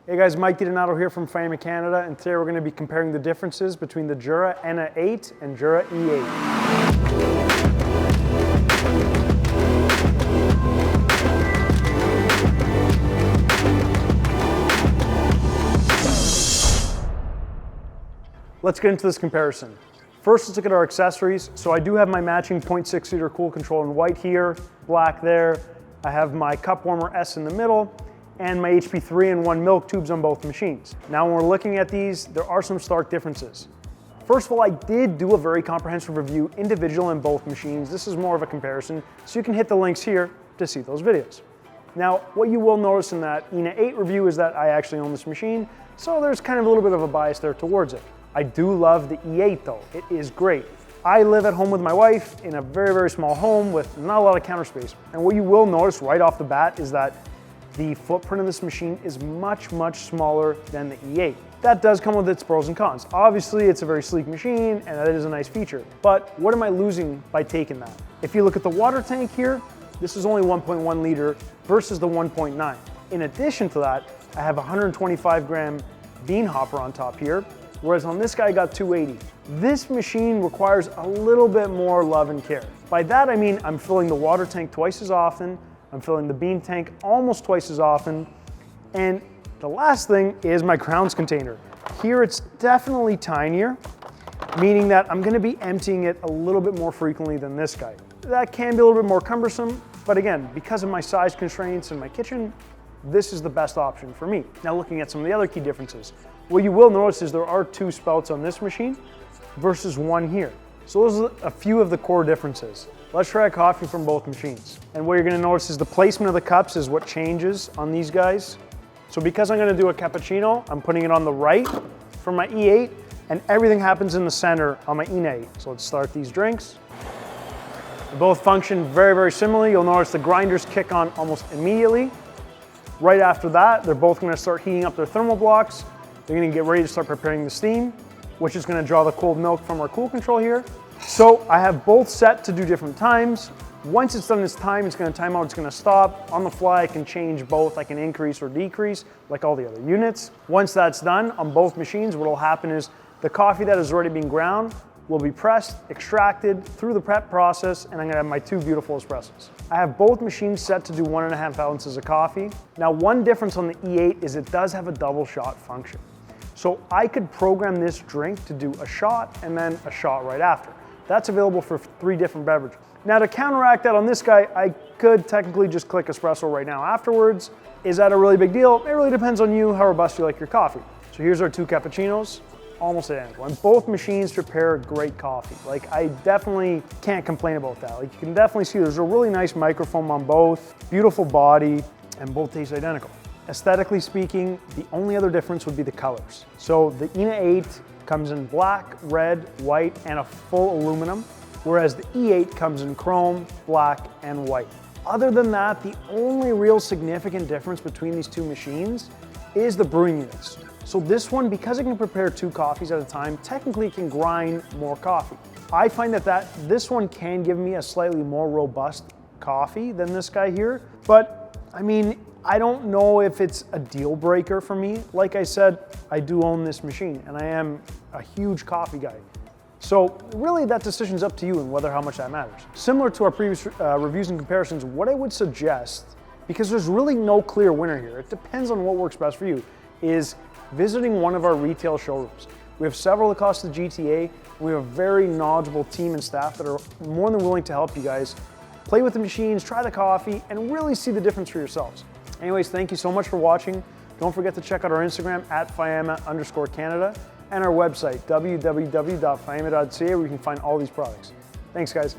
Hey guys, Mike Donato here from Faema, Canada, and today we're going to be comparing the differences between the Jura ENA 8 and Jura E8. Let's get into this comparison. First, let's look at our accessories. So I do have my matching 0.6 liter cool control in white here, black there. I have my cup warmer S in the middle, and my HP 3-in-1 milk tubes on both machines. Now when we're looking at these, there are some stark differences. First of all, I did do a very comprehensive review individual in both machines. This is more of a comparison, so you can hit the links here to see those videos. Now, what you will notice in that ENA 8 review is that I actually own this machine, so there's kind of a little bit of a bias there towards it. I do love the E8 though, it is great. I live at home with my wife in a very, very small home with not a lot of counter space. And what you will notice right off the bat is that the footprint of this machine is much, much smaller than the E8. That does come with its pros and cons. Obviously, it's a very sleek machine and that is a nice feature, but what am I losing by taking that? If you look at the water tank here, this is only 1.1 liter versus the 1.9. In addition to that, I have a 125 gram bean hopper on top here, whereas on this guy I got 280. This machine requires a little bit more love and care. By that I mean I'm filling the water tank twice as often, I'm filling the bean tank almost twice as often, and the last thing is my grounds container. Here it's definitely tinier, meaning that I'm gonna be emptying it a little bit more frequently than this guy. That can be a little bit more cumbersome, but again, because of my size constraints in my kitchen, this is the best option for me. Now looking at some of the other key differences, what you will notice is there are 2 spouts on this machine versus 1 here. So those are a few of the core differences. Let's try a coffee from both machines. And what you're gonna notice is the placement of the cups is what changes on these guys. So because I'm gonna do a cappuccino, I'm putting it on the right for my E8, and everything happens in the center on my ENA 8. So let's start these drinks. They both function very, very similarly. You'll notice the grinders kick on almost immediately. Right after that, they're both gonna start heating up their thermal blocks. They're gonna get ready to start preparing the steam, which is gonna draw the cold milk from our cool control here. So I have both set to do different times. Once it's done its time, it's gonna time out, it's gonna stop. On the fly, I can change both. I can increase or decrease, like all the other units. Once that's done on both machines, what will happen is the coffee that has already been ground will be pressed, extracted through the prep process, and I'm gonna have my 2 beautiful espressos. I have both machines set to do 1.5 ounces of coffee. Now, one difference on the E8 is it does have a double shot function. So I could program this drink to do a shot and then a shot right after. That's available for 3 different beverages. Now to counteract that on this guy, I could technically just click espresso right now afterwards. Is that a really big deal? It really depends on you, how robust you like your coffee. So here's our 2 cappuccinos, almost identical. And both machines prepare great coffee. Like I definitely can't complain about that. Like you can definitely see there's a really nice microfoam on both, beautiful body, and both taste identical. Aesthetically speaking, the only other difference would be the colors. So the ENA 8 comes in black, red, white, and a full aluminum, whereas the E8 comes in chrome, black, and white. Other than that, the only real significant difference between these 2 machines is the brewing units. So this one, because it can prepare 2 coffees at a time, technically can grind more coffee. I find that this one can give me a slightly more robust coffee than this guy here, but I mean, I don't know if it's a deal breaker for me. Like I said, I do own this machine and I am a huge coffee guy. So really that decision's up to you and how much that matters. Similar to our previous reviews and comparisons, what I would suggest, because there's really no clear winner here, it depends on what works best for you, is visiting one of our retail showrooms. We have several across the GTA. We have a very knowledgeable team and staff that are more than willing to help you guys play with the machines, try the coffee, and really see the difference for yourselves. Anyways, thank you so much for watching. Don't forget to check out our Instagram at Faema_Canada and our website, www.faema.ca, where you can find all these products. Thanks, guys.